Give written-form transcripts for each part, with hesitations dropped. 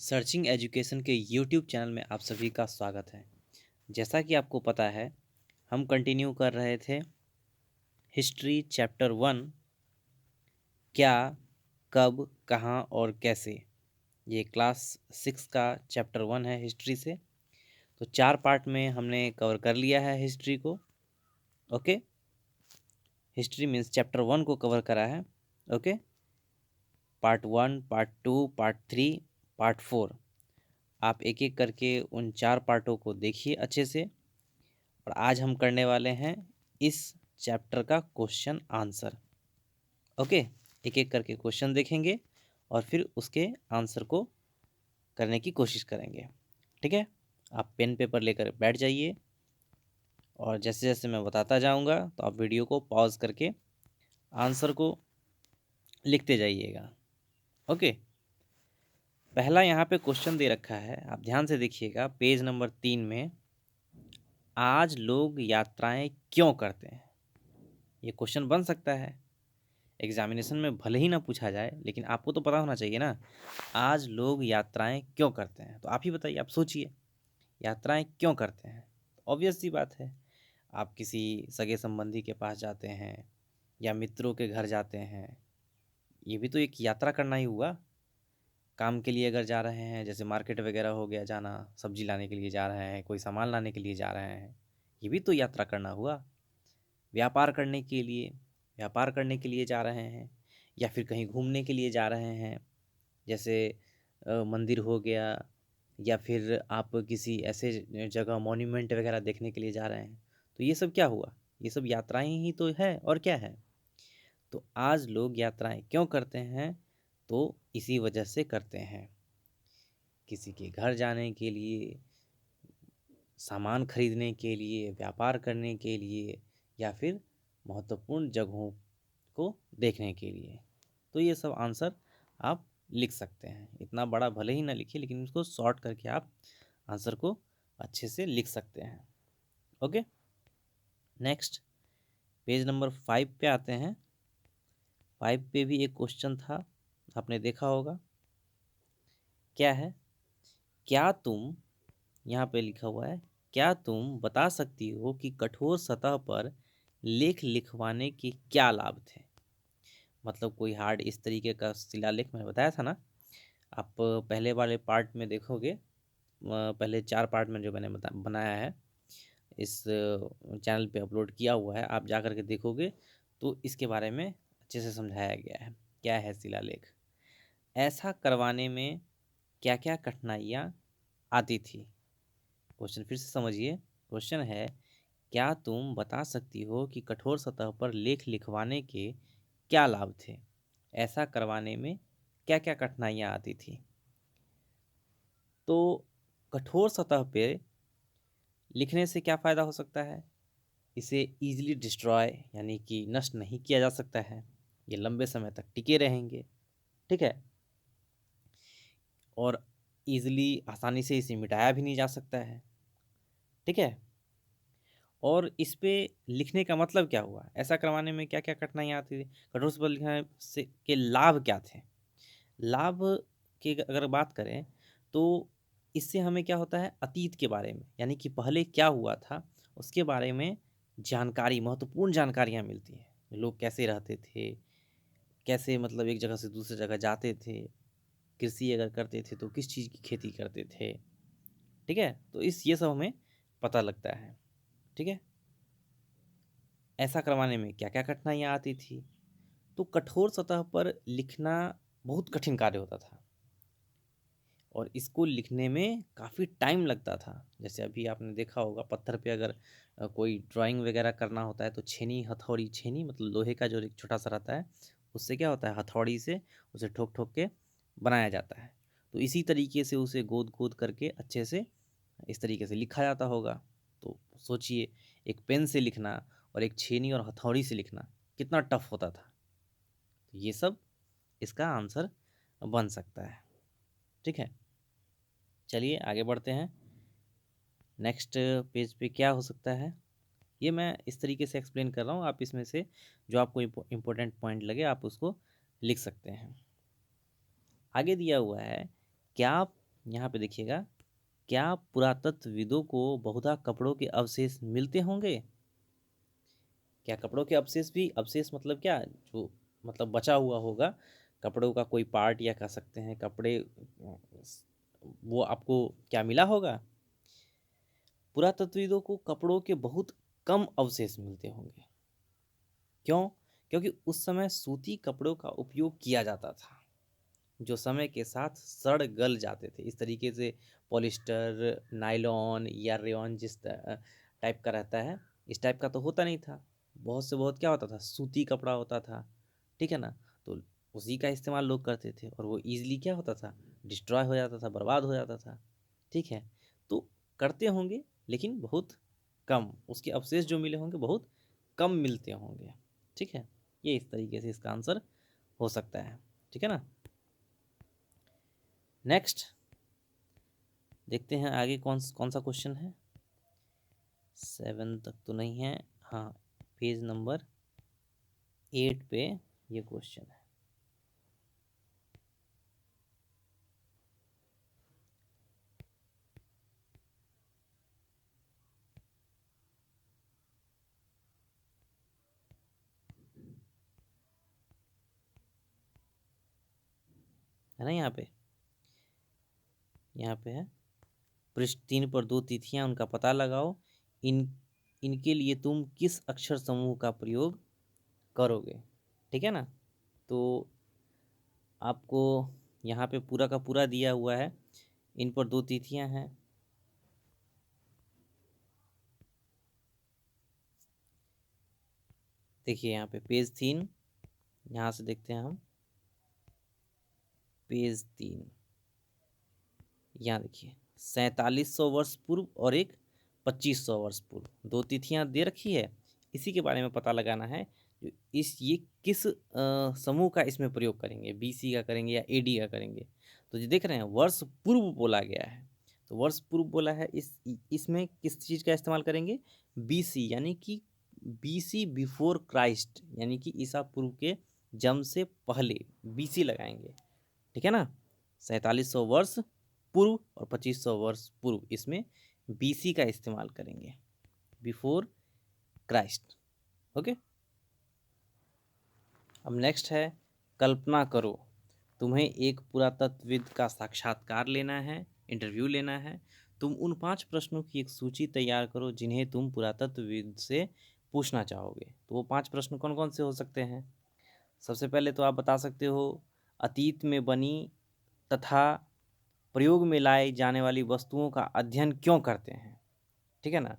Searching education के YouTube channel में आप सभी का स्वागत है। जैसा कि आपको पता है, हम कंटिन्यू कर रहे थे हिस्ट्री चैप्टर 1। क्या, कब, कहाँ और कैसे। ये क्लास 6 का चैप्टर 1 है हिस्ट्री से। तो 4 पार्ट में हमने कवर कर लिया है हिस्ट्री को। ओके, हिस्ट्री मीन्स चैप्टर 1 को कवर करा है। Okay, part 1, part 2, part 3, part 4। आप एक एक करके उन 4 पार्टों को देखिए अच्छे से। और आज हम करने वाले हैं इस चैप्टर का क्वेश्चन आंसर। ओके, एक एक करके क्वेश्चन देखेंगे और फिर उसके आंसर को करने की कोशिश करेंगे। ठीक है, आप पेन पेपर लेकर बैठ जाइए और जैसे जैसे मैं बताता जाऊंगा तो आप वीडियो को पॉज करके आंसर को लिखते जाइएगा। ओके, पहला यहाँ पे क्वेश्चन दे रखा है, आप ध्यान से देखिएगा पेज नंबर 3 में। आज लोग यात्राएं क्यों करते हैं? ये क्वेश्चन बन सकता है एग्जामिनेशन में, भले ही ना पूछा जाए, लेकिन आपको तो पता होना चाहिए ना। आज लोग यात्राएं क्यों करते हैं, तो आप ही बताइए, आप सोचिए यात्राएं क्यों करते हैं। ऑब्वियस सी बात है, आप किसी सगे संबंधी के पास जाते हैं या मित्रों के घर जाते हैं, ये भी तो एक यात्रा करना ही हुआ। काम के लिए अगर जा रहे हैं, जैसे मार्केट वगैरह हो गया जाना, सब्जी लाने के लिए जा रहे हैं, कोई सामान लाने के लिए जा रहे हैं, ये भी तो यात्रा करना हुआ। व्यापार करने के लिए, जा रहे हैं, या फिर कहीं घूमने के लिए जा रहे हैं, जैसे मंदिर हो गया, या फिर आप किसी ऐसे जगह मॉन्यूमेंट वगैरह देखने के लिए जा रहे हैं। तो ये सब क्या हुआ? ये सब यात्राएं ही तो है, और क्या है। तो आज लोग यात्राएं क्यों करते हैं? तो इसी वजह से करते हैं, किसी के घर जाने के लिए, सामान खरीदने के लिए, व्यापार करने के लिए, या फिर महत्वपूर्ण जगहों को देखने के लिए। तो ये सब आंसर आप लिख सकते हैं। इतना बड़ा भले ही ना लिखिए, लेकिन इसको शॉर्ट करके आप आंसर को अच्छे से लिख सकते हैं। ओके, नेक्स्ट पेज नंबर 5 पे आते हैं। 5 पे भी एक क्वेश्चन था, आपने देखा होगा। क्या है? क्या तुम, यहाँ पे लिखा हुआ है, क्या तुम बता सकती हो कि कठोर सतह पर लेख लिखवाने के क्या लाभ थे? मतलब कोई हार्ड इस तरीके का शिलालेख मैंने बताया था ना, आप पहले वाले पार्ट में देखोगे, पहले 4 पार्ट में जो मैंने बनाया है, इस चैनल पे अपलोड किया हुआ है, आप जा कर के देखोगे तो इसके बारे में अच्छे से समझाया गया है। क्या है शिलालेख? ऐसा करवाने में क्या क्या कठिनाइयाँ आती थी? क्वेश्चन फिर से समझिए। क्वेश्चन है, क्या तुम बता सकती हो कि कठोर सतह पर लेख लिखवाने के क्या लाभ थे? ऐसा करवाने में क्या क्या कठिनाइयाँ आती थी? तो कठोर सतह पे लिखने से क्या फ़ायदा हो सकता है? इसे ईजिली डिस्ट्रॉय यानी कि नष्ट नहीं किया जा सकता है, ये लंबे समय तक टिके रहेंगे। ठीक है, और ईजिली आसानी से इसे मिटाया भी नहीं जा सकता है। ठीक है, और इस पे लिखने का मतलब क्या हुआ? ऐसा करवाने में क्या क्या कठिनाइयाँ आती थी, कठोर पर लिखने से के लाभ क्या थे? लाभ की अगर बात करें तो इससे हमें क्या होता है, अतीत के बारे में, यानी कि पहले क्या हुआ था उसके बारे में जानकारी, महत्वपूर्ण जानकारियाँ मिलती हैं। लोग कैसे रहते थे, कैसे मतलब एक जगह से दूसरी जगह जाते थे, कृषि अगर करते थे तो किस चीज़ की खेती करते थे। ठीक है, तो इस ये सब हमें पता लगता है। ठीक है, ऐसा करवाने में क्या क्या कठिनाइयाँ आती थी? तो कठोर सतह पर लिखना बहुत कठिन कार्य होता था, और इसको लिखने में काफ़ी टाइम लगता था। जैसे अभी आपने देखा होगा, पत्थर पे अगर कोई ड्राइंग वगैरह करना होता है तो छेनी, हथौड़ी, छेनी मतलब लोहे का जो एक छोटा सा रहता है, उससे क्या होता है, हथौड़ी से उसे ठोक ठोक के बनाया जाता है। तो इसी तरीके से उसे गोद गोद करके अच्छे से इस तरीके से लिखा जाता होगा। तो सोचिए, एक पेन से लिखना और एक छेनी और हथौड़ी से लिखना कितना टफ होता था। तो ये सब इसका आंसर बन सकता है। ठीक है, चलिए आगे बढ़ते हैं। नेक्स्ट पेज पे क्या हो सकता है, ये मैं इस तरीके से एक्सप्लेन कर रहा हूँ, आप इसमें से जो आपको इम्पोर्टेंट पॉइंट लगे आप उसको लिख सकते हैं। आगे दिया हुआ है, क्या यहाँ पे देखिएगा, क्या पुरातत्वविदों को बहुधा कपड़ों के अवशेष मिलते होंगे? क्या कपड़ों के अवशेष भी, अवशेष मतलब क्या, जो मतलब बचा हुआ होगा कपड़ों का कोई पार्ट, या कह सकते हैं कपड़े, वो आपको क्या मिला होगा? पुरातत्वविदों को कपड़ों के बहुत कम अवशेष मिलते होंगे। क्यों? क्योंकि उस समय सूती कपड़ों का उपयोग किया जाता था, जो समय के साथ सड़ गल जाते थे। इस तरीके से पॉलिस्टर, नायलॉन या रेयॉन जिस टाइप का रहता है, इस टाइप का तो होता नहीं था। बहुत से बहुत क्या होता था, सूती कपड़ा होता था, ठीक है ना। तो उसी का इस्तेमाल लोग करते थे, और वो ईजिली क्या होता था, डिस्ट्रॉय हो जाता था, बर्बाद हो जाता था, ठीक है। तो करते होंगे, लेकिन बहुत कम, उसके अवशेष जो मिले होंगे बहुत कम मिलते होंगे, ठीक है। ये इस तरीके से इसका आंसर हो सकता है, ठीक है ना। नेक्स्ट देखते हैं आगे कौन कौन सा क्वेश्चन है। 7 तक तो नहीं है, हाँ, पेज नंबर 8 पे ये क्वेश्चन है ना। यहाँ पे है, पृष्ठ 3 पर दो तिथियां, उनका पता लगाओ। इन इनके लिए तुम किस अक्षर समूह का प्रयोग करोगे, ठीक है ना। तो आपको यहाँ पे पूरा का पूरा दिया हुआ है, इन पर दो तिथियां हैं। देखिए यहाँ पे पेज 3, यहाँ से देखते हैं हम पेज 3, यहाँ देखिए 4700 वर्ष पूर्व और एक 2500 वर्ष पूर्व, दो तिथियां दे रखी है। इसी के बारे में पता लगाना है, जो ये किस समूह का इसमें प्रयोग करेंगे, बीसी का करेंगे या एडी का करेंगे। तो जो देख रहे हैं वर्ष पूर्व बोला गया है, तो वर्ष पूर्व बोला है, इसमें किस चीज़ का इस्तेमाल करेंगे, बीसी, यानी कि बीसी बिफोर क्राइस्ट, यानी कि ईसा पूर्व के जन्म से पहले बीसी लगाएंगे, ठीक है ना। 4700 वर्ष पूर्व और 2500 वर्ष पूर्व, इसमें बीसी का इस्तेमाल करेंगे, बिफोर क्राइस्ट, ओके। अब नेक्स्ट है, कल्पना करो तुम्हें एक पुरातत्वविद का साक्षात्कार लेना है, इंटरव्यू लेना है। तुम उन 5 प्रश्नों की एक सूची तैयार करो जिन्हें तुम पुरातत्वविद से पूछना चाहोगे। तो वो 5 प्रश्न कौन कौन से हो सकते हैं? सबसे पहले तो आप बता सकते हो, अतीत में बनी तथा प्रयोग में लाई जाने वाली वस्तुओं का अध्ययन क्यों करते हैं, ठीक है ना।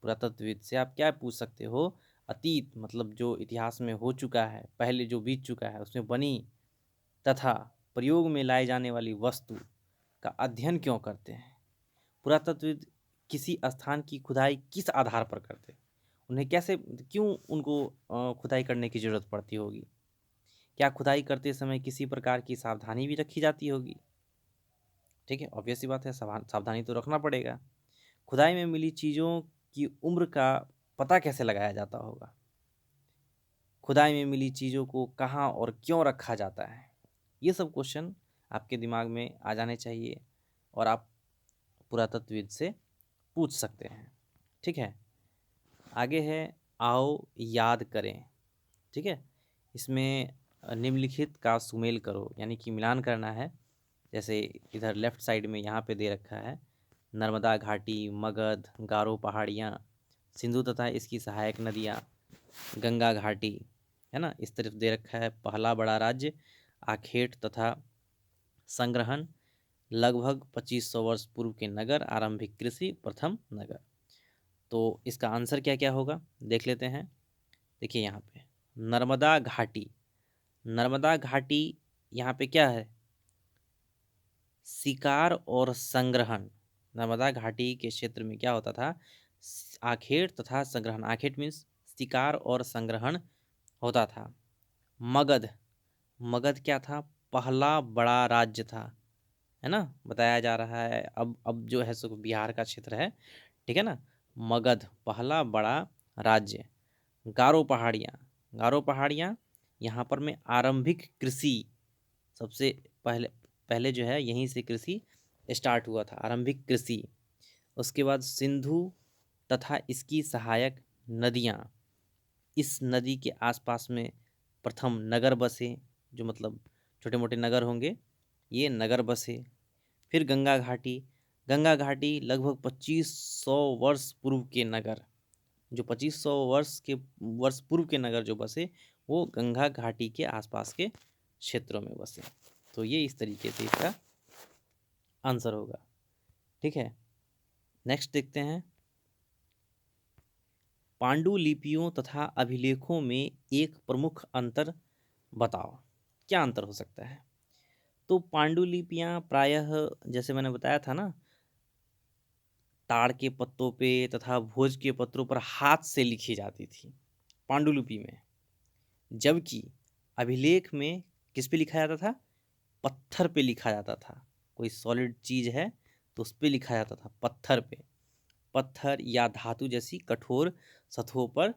पुरातत्वविद से आप क्या पूछ सकते हो, अतीत मतलब जो इतिहास में हो चुका है, पहले जो बीत चुका है उसमें बनी तथा प्रयोग में लाई जाने वाली वस्तु का अध्ययन क्यों करते हैं। पुरातत्वविद किसी स्थान की खुदाई किस आधार पर करते हैं, उन्हें कैसे, क्यों उनको खुदाई करने की ज़रूरत पड़ती होगी। क्या खुदाई करते समय किसी प्रकार की सावधानी भी रखी जाती होगी, ठीक है, ऑब्वियस सी बात है, सावधानी तो रखना पड़ेगा। खुदाई में मिली चीज़ों की उम्र का पता कैसे लगाया जाता होगा। खुदाई में मिली चीज़ों को कहाँ और क्यों रखा जाता है। ये सब क्वेश्चन आपके दिमाग में आ जाने चाहिए, और आप पुरातत्वविद से पूछ सकते हैं, ठीक है। आगे है, आओ याद करें, ठीक है। इसमें निम्नलिखित का सुमेल करो, यानी कि मिलान करना है। जैसे इधर लेफ्ट साइड में यहाँ पे दे रखा है, नर्मदा घाटी, मगध, गारो पहाड़ियाँ, सिंधु तथा इसकी सहायक नदियाँ, गंगा घाटी, है ना। इस तरफ दे रखा है, पहला बड़ा राज्य आखेट तथा संग्रहण, लगभग 2500 वर्ष पूर्व के नगर, आरंभिक कृषि, प्रथम नगर। तो इसका आंसर क्या क्या होगा देख लेते हैं। देखिए यहाँ पे नर्मदा घाटी, नर्मदा घाटी यहाँ पे क्या है, शिकार और संग्रहण। नर्मदा घाटी के क्षेत्र में क्या होता था, आखेट तथा संग्रहण, आखेट मीन्स शिकार और संग्रहण होता था। मगध, मगध क्या था, पहला बड़ा राज्य था, है ना। बताया जा रहा है, अब जो है सो बिहार का क्षेत्र है, ठीक है ना। मगध पहला बड़ा राज्य। गारो पहाड़ियाँ, गारो पहाड़ियाँ यहाँ पर में आरंभिक कृषि, सबसे पहले पहले जो है यहीं से कृषि स्टार्ट हुआ था, आरंभिक कृषि। उसके बाद सिंधु तथा इसकी सहायक नदियाँ, इस नदी के आसपास में प्रथम नगर बसे, जो मतलब छोटे मोटे नगर होंगे, ये नगर बसे। फिर गंगा घाटी, गंगा घाटी लगभग 2500 वर्ष पूर्व के नगर, जो 2500 वर्ष पूर्व के नगर जो बसे, वो गंगा घाटी के आसपास के क्षेत्रों में बसे। तो ये इस तरीके से इसका आंसर होगा। ठीक है, नेक्स्ट देखते हैं। पांडुलिपियों तथा अभिलेखों में एक प्रमुख अंतर बताओ। क्या अंतर हो सकता है? तो पांडुलिपियां प्रायः, जैसे मैंने बताया था ना, ताड़ के पत्तों पे तथा भोज के पत्रों पर हाथ से लिखी जाती थी पांडुलिपि में, जबकि अभिलेख में किस पे लिखा जाता था? पत्थर पे लिखा जाता था। कोई सॉलिड चीज है तो उस पे लिखा जाता था, पत्थर पे। पत्थर या धातु जैसी कठोर सतहों पर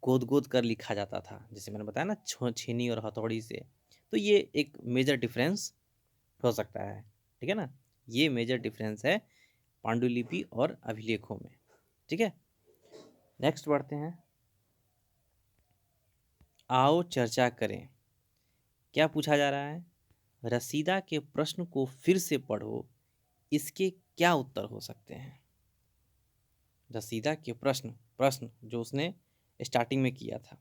गोद गोद कर लिखा जाता था, जैसे मैंने बताया ना, छेनी और हथौड़ी से। तो ये एक मेजर डिफरेंस हो सकता है। ठीक है ना, ये मेजर डिफरेंस है पांडुलिपि और अभिलेखों में। ठीक है, नेक्स्ट बढ़ते हैं। आओ चर्चा करें। क्या पूछा जा रहा है? रसीदा के प्रश्न को फिर से पढ़ो, इसके क्या उत्तर हो सकते हैं? रसीदा के प्रश्न प्रश्न जो उसने स्टार्टिंग में किया था।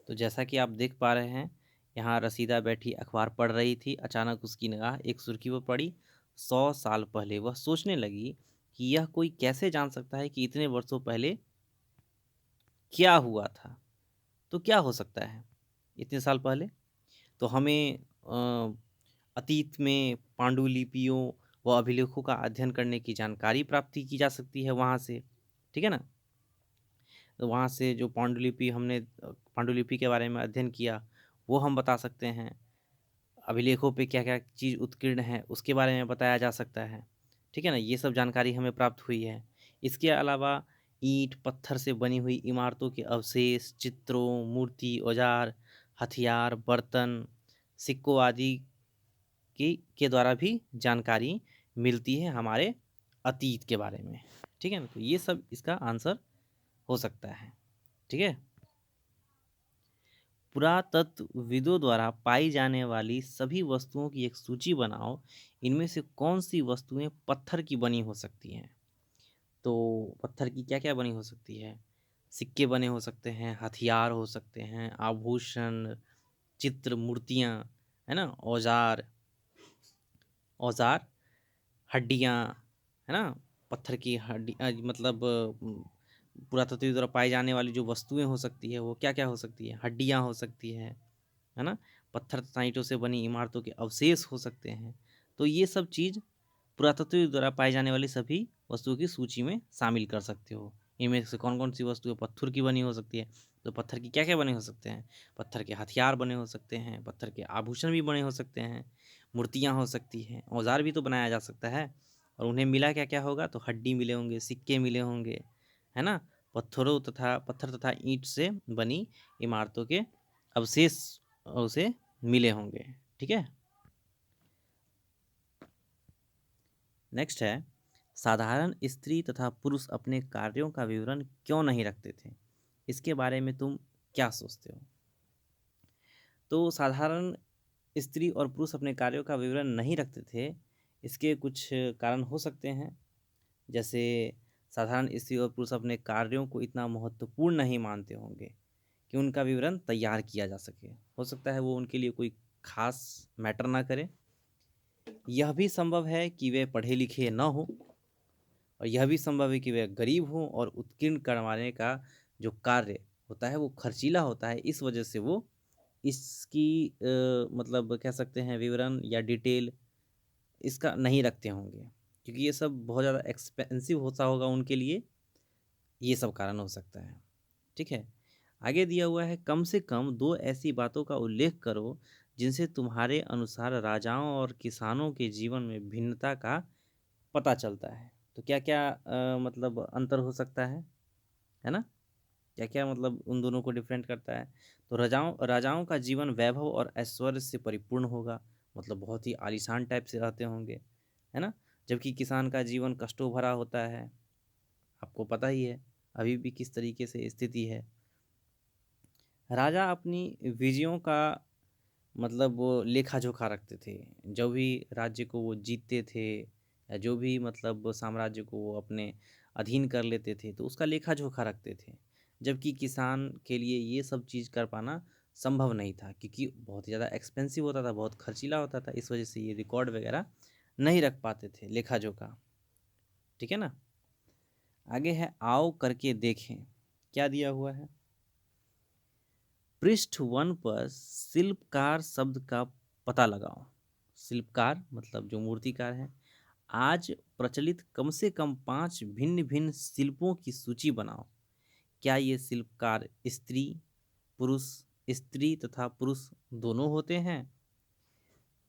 तो जैसा कि आप देख पा रहे हैं, यहाँ रसीदा बैठी अखबार पढ़ रही थी। अचानक उसकी निगाह एक सुर्खी पर पड़ी। 100 साल पहले। वह सोचने लगी कि यह कोई कैसे जान सकता है कि इतने वर्षों पहले क्या हुआ था। तो क्या हो सकता है इतने साल पहले? तो हमें अतीत में पांडुलिपियों व अभिलेखों का अध्ययन करने की जानकारी प्राप्ति की जा सकती है वहाँ से। ठीक है ना, तो वहाँ से जो पांडुलिपि हमने पांडुलिपि के बारे में अध्ययन किया, वो हम बता सकते हैं। अभिलेखों पे क्या क्या चीज़ उत्कीर्ण है उसके बारे में बताया जा सकता है। ठीक है ना, ये सब जानकारी हमें प्राप्त हुई है। इसके अलावा ईंट पत्थर से बनी हुई इमारतों के अवशेष, चित्रों, मूर्ति, औजार, हथियार, बर्तन, सिक्कों आदि की के द्वारा भी जानकारी मिलती है हमारे अतीत के बारे में। ठीक है ना, तो ये सब इसका आंसर हो सकता है। ठीक है, पुरातत्वविदों द्वारा पाई जाने वाली सभी वस्तुओं की एक सूची बनाओ। इनमें से कौन सी वस्तुएं पत्थर की बनी हो सकती हैं? तो पत्थर की क्या क्या बनी हो सकती है? सिक्के बने हो सकते हैं, हथियार हो सकते हैं, आभूषण, चित्र, मूर्तियां, है ना, औजार, औजार, हड्डियां, है ना, पत्थर की हड्डी, मतलब पुरातत्व द्वारा पाई जाने वाली जो वस्तुएं हो सकती है वो क्या क्या हो सकती है? हड्डियां हो सकती है ना, पत्थर तथा ईंटों से बनी इमारतों के अवशेष हो सकते हैं। तो ये सब चीज़ पुरातत्व द्वारा पाई जाने वाली सभी वस्तुओं की सूची में शामिल कर सकते हो। इनमें से कौन कौन सी वस्तुएं पत्थर की बनी हो सकती है? तो पत्थर की क्या क्या बने हो सकते हैं? पत्थर के हथियार बने हो सकते हैं, पत्थर के आभूषण भी बने हो सकते हैं, मूर्तियाँ हो सकती हैं, औजार भी तो बनाया जा सकता है। और उन्हें मिला क्या क्या होगा? तो हड्डी मिले होंगे, सिक्के मिले होंगे, है ना, पत्थर तथा ईंट से बनी इमारतों के अवशेष उसे मिले होंगे। ठीक है, नेक्स्ट है, साधारण स्त्री तथा पुरुष अपने कार्यों का विवरण क्यों नहीं रखते थे? इसके बारे में तुम क्या सोचते हो? तो साधारण स्त्री और पुरुष अपने कार्यों का विवरण नहीं रखते थे, इसके कुछ कारण हो सकते हैं। जैसे साधारण स्त्री और पुरुष अपने कार्यों को इतना महत्वपूर्ण नहीं मानते होंगे कि उनका विवरण तैयार किया जा सके। हो सकता है वो उनके लिए कोई खास मैटर ना करे। यह भी संभव है कि वे पढ़े लिखे न हो, और यह भी संभव है कि वे गरीब हों और उत्कीर्ण करवाने का जो कार्य होता है वो खर्चीला होता है। इस वजह से वो इसकी मतलब कह सकते हैं विवरण या डिटेल इसका नहीं रखते होंगे, क्योंकि ये सब बहुत ज़्यादा एक्सपेंसिव होता होगा उनके लिए। ये सब कारण हो सकता है। ठीक है, आगे दिया हुआ है, कम से कम दो ऐसी बातों का उल्लेख करो जिनसे तुम्हारे अनुसार राजाओं और किसानों के जीवन में भिन्नता का पता चलता है। तो क्या क्या मतलब अंतर हो सकता है ना, क्या क्या मतलब उन दोनों को डिफरेंट करता है? तो राजाओं राजाओं का जीवन वैभव और ऐश्वर्य से परिपूर्ण होगा। मतलब बहुत ही आलीशान टाइप से रहते होंगे, है ना। जबकि किसान का जीवन कष्टों भरा होता है, आपको पता ही है अभी भी किस तरीके से स्थिति है। राजा अपनी विजयों का मतलब वो लेखा जोखा रखते थे। जो भी राज्य को वो जीतते थे या जो भी मतलब साम्राज्य को वो अपने अधीन कर लेते थे तो उसका लेखा जोखा रखते थे। जबकि किसान के लिए ये सब चीज़ कर पाना संभव नहीं था, क्योंकि बहुत ही ज़्यादा एक्सपेंसिव होता था, बहुत खर्चीला होता था। इस वजह से ये रिकॉर्ड वगैरह नहीं रख पाते थे, लेखा जोखा। ठीक है ना। आगे है आओ करके देखें, क्या दिया हुआ है। पृष्ठ 1 पर शिल्पकार शब्द का पता लगाओ। शिल्पकार मतलब जो मूर्तिकार है। आज प्रचलित कम से कम 5 भिन्न भिन्न शिल्पों की सूची बनाओ। क्या ये शिल्पकार स्त्री पुरुष, स्त्री तथा पुरुष दोनों होते हैं।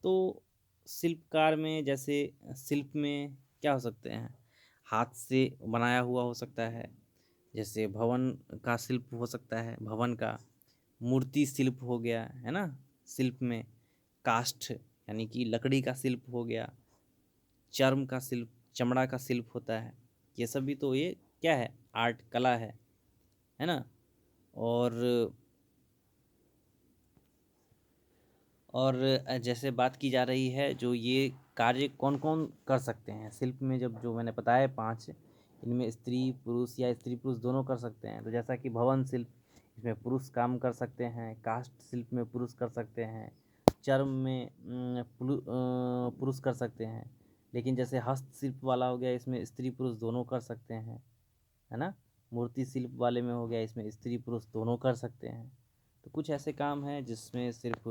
तो शिल्पकार में जैसे शिल्प में क्या हो सकते हैं, हाथ से बनाया हुआ हो सकता है, जैसे भवन का शिल्प हो सकता है, भवन का मूर्ति शिल्प हो गया, है ना। शिल्प में काष्ठ यानी कि लकड़ी का शिल्प हो गया, चर्म का शिल्प, चमड़ा का शिल्प होता है। ये सब भी तो ये क्या है, आर्ट कला है ना। और और जैसे बात की जा रही है जो ये कार्य कौन कौन कर सकते हैं शिल्प में, जब जो मैंने बताया 5, इनमें स्त्री पुरुष या स्त्री पुरुष दोनों कर सकते हैं। तो जैसा कि भवन शिल्प, इसमें पुरुष काम कर सकते हैं। काष्ठ शिल्प में पुरुष कर सकते हैं। चर्म में पुरुष कर सकते हैं। लेकिन जैसे हस्तशिल्प वाला हो गया, इसमें स्त्री पुरुष दोनों कर सकते हैं, है ना। मूर्ति शिल्प वाले में हो गया, इसमें स्त्री पुरुष दोनों कर सकते हैं। तो कुछ ऐसे काम हैं जिसमें सिर्फ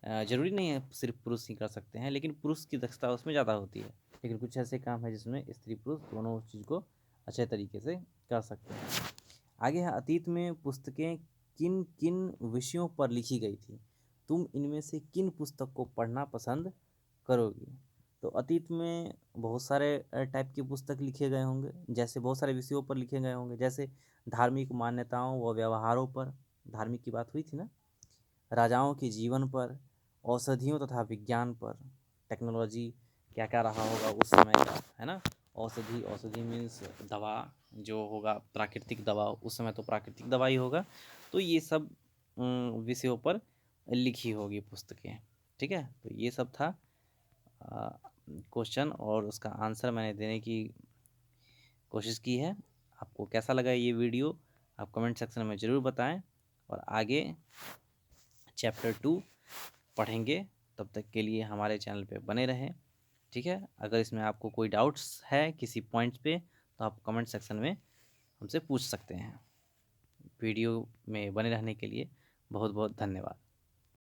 ज़रूरी नहीं है सिर्फ पुरुष ही कर सकते हैं, लेकिन पुरुष की दक्षता उसमें ज़्यादा होती है। लेकिन कुछ ऐसे काम हैं जिसमें स्त्री पुरुष दोनों उस चीज़ को अच्छे तरीके से कर सकते हैं। आगे है अतीत में पुस्तकें किन किन विषयों पर लिखी गई थी, तुम इनमें से किन पुस्तक को पढ़ना पसंद करोगी। तो अतीत में बहुत सारे टाइप के पुस्तक लिखे गए होंगे, जैसे बहुत सारे विषयों पर लिखे गए होंगे, जैसे धार्मिक मान्यताओं व व्यवहारों पर, धार्मिक की बात हुई थी ना। राजाओं के जीवन पर, औषधियों तथा विज्ञान पर, टेक्नोलॉजी क्या क्या रहा होगा उस समय का, है ना। औषधि मीन्स दवा, जो होगा प्राकृतिक दवा, उस समय तो प्राकृतिक दवा ही होगा। तो ये सब विषयों पर लिखी होगी पुस्तकें। ठीक है, तो ये सब था क्वेश्चन, और उसका आंसर मैंने देने की कोशिश की है। आपको कैसा लगा ये वीडियो, आप कमेंट सेक्शन में ज़रूर बताएं। और आगे चैप्टर 2 पढ़ेंगे, तब तक के लिए हमारे चैनल पे बने रहें। ठीक है, अगर इसमें आपको कोई डाउट्स है किसी पॉइंट्स पे तो आप कमेंट सेक्शन में हमसे पूछ सकते हैं। वीडियो में बने रहने के लिए बहुत बहुत धन्यवाद।